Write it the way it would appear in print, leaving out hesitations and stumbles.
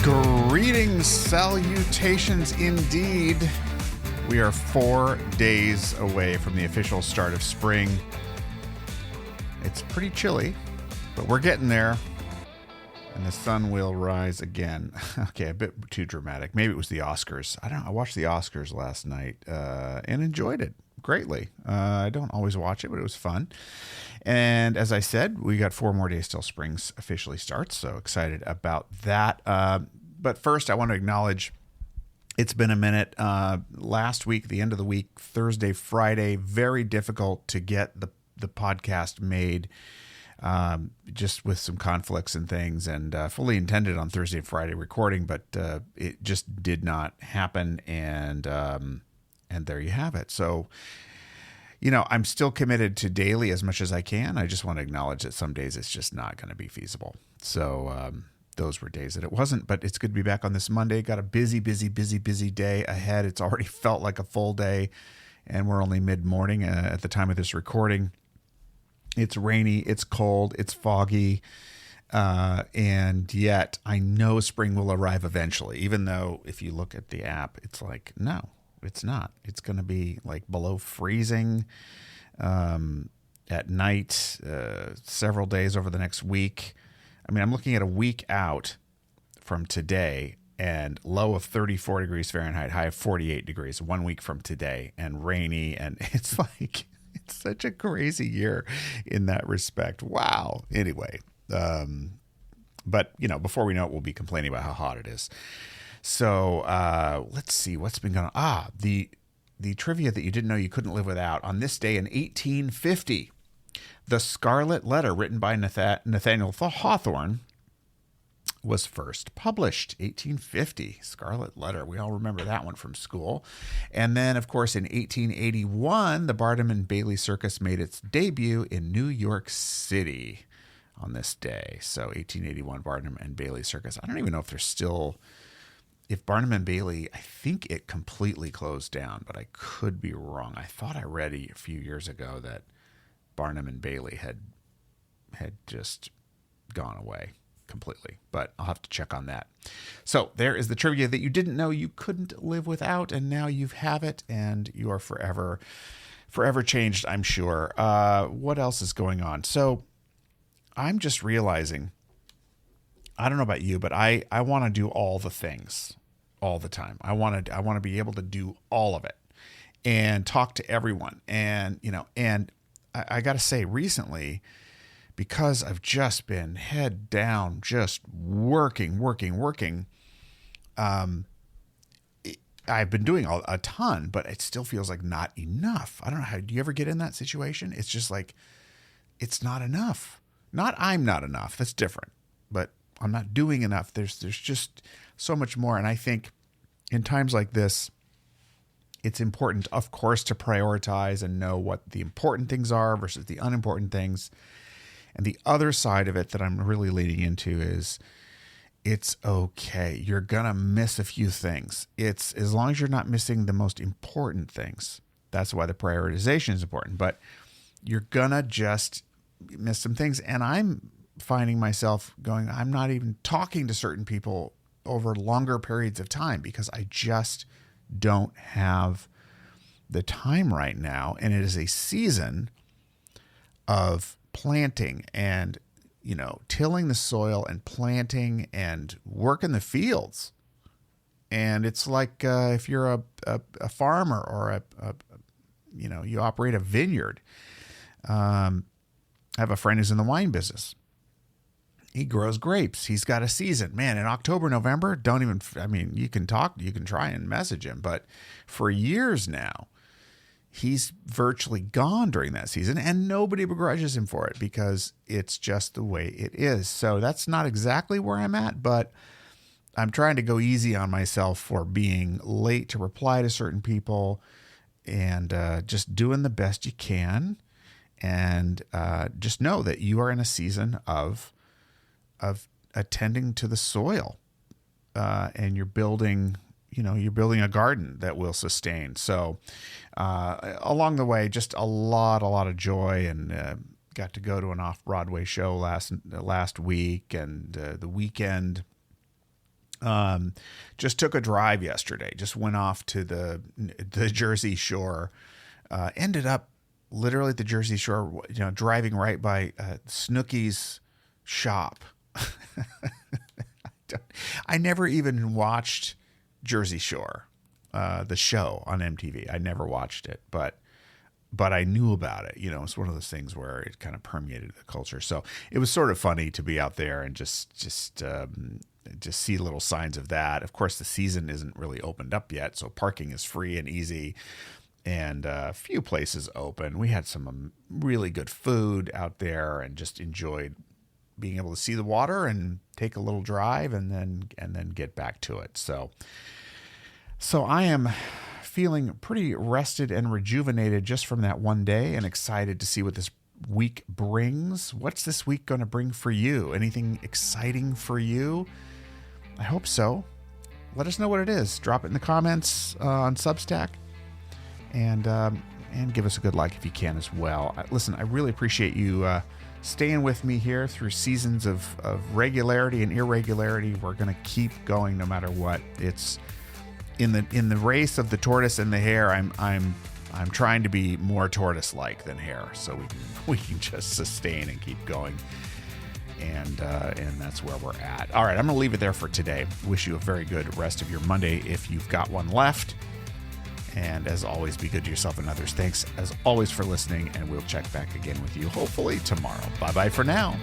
Greetings, salutations indeed. We are 4 days away from the official start of spring. It's pretty chilly, but we're getting there. And the sun will rise again. Okay, a bit too dramatic. Maybe it was the Oscars. I don't know. I watched the Oscars last night and enjoyed it greatly. I don't always watch it, but it was fun. And as I said, we got 4 more days till spring officially starts. So excited about that. But first, I want to acknowledge it's been a minute. Last week, the end of the week, Thursday, Friday, very difficult to get the podcast made. Just with some conflicts and things, and fully intended on Thursday and Friday recording, but it just did not happen, and there you have it. So, I'm still committed to daily as much as I can. I just want to acknowledge that some days it's just not going to be feasible. So those were days that it wasn't, but it's good to be back on this Monday. Got a busy day ahead. It's already felt like a full day, and we're only mid-morning at the time of this recording. It's rainy, it's cold, it's foggy, and yet I know spring will arrive eventually, even though if you look at the app, it's like, no, it's not. It's going to be like below freezing at night, several days over the next week. I mean, I'm looking at a week out from today, and low of 34 degrees Fahrenheit, high of 48 degrees 1 week from today, and rainy, and it's like... It's such a crazy year in that respect. Wow. Anyway, but before we know it, we'll be complaining about how hot it is. So let's see what's been going on. The trivia that you didn't know you couldn't live without. On this day in 1850, the Scarlet Letter, written by Nathaniel Hawthorne, was first published. 1850, Scarlet Letter. We all remember that one from school. And then, of course, in 1881, the Barnum and Bailey Circus made its debut in New York City on this day. So 1881, Barnum and Bailey Circus. I don't even know if there's still... If Barnum and Bailey, I think it completely closed down, but I could be wrong. I thought I read a few years ago that Barnum and Bailey had just gone away completely, but I'll have to check on that. So there is the trivia that you didn't know you couldn't live without, and now you have it, and you are forever changed, I'm sure. What else is going on? So I'm just realizing, I don't know about you, but I want to do all the things all the time. I want to be able to do all of it and talk to everyone. And, and I got to say recently, because I've just been head down, just working. I've been doing a ton, but it still feels like not enough. I don't know do you ever get in that situation? It's just like, it's not enough. Not I'm not enough. That's different, but I'm not doing enough. There's just so much more. And I think in times like this, it's important, of course, to prioritize and know what the important things are versus the unimportant things. And the other side of it that I'm really leaning into is it's okay. You're going to miss a few things. It's as long as you're not missing the most important things. That's why the prioritization is important. But you're going to just miss some things. And I'm finding myself going, I'm not even talking to certain people over longer periods of time because I just don't have the time right now. And it is a season of planting and, tilling the soil and planting and working the fields. And it's like if you're a farmer or you operate a vineyard. I have a friend who's in the wine business. He grows grapes. He's got a season. Man, in October, November, you can try and message him. But for years now, he's virtually gone during that season, and nobody begrudges him for it because it's just the way it is. So that's not exactly where I'm at, but I'm trying to go easy on myself for being late to reply to certain people and just doing the best you can. And just know that you are in a season of attending to the soil, and you're building a garden that will sustain. So along the way, just a lot of joy, and got to go to an off-Broadway show last week, and the weekend Just took a drive yesterday. Just went off to the Jersey Shore. Ended up literally at the Jersey Shore, driving right by Snooki's shop. I never even watched Jersey Shore, the show on MTV. I never watched it, but I knew about it. It's one of those things where it kind of permeated the culture. So it was sort of funny to be out there and just see little signs of that. Of course, the season isn't really opened up yet, so parking is free and easy, and a few places open. We had some really good food out there and just enjoyed being able to see the water and take a little drive and then get back to it. So I am feeling pretty rested and rejuvenated just from that one day, and excited to see what this week brings. What's this week going to bring for you? Anything exciting for you? I hope so. Let us know what it is. Drop it in the comments on Substack, and give us a good like if you can as well. Listen, I really appreciate you staying with me here through seasons of regularity and irregularity. We're going to keep going no matter what. It's in the race of the tortoise and the hare. I'm trying to be more tortoise-like than hare, so we can just sustain and keep going. And that's where we're at. All right, I'm going to leave it there for today. Wish you a very good rest of your Monday if you've got one left. And as always, be good to yourself and others. Thanks, as always, for listening, and we'll check back again with you hopefully tomorrow. Bye-bye for now.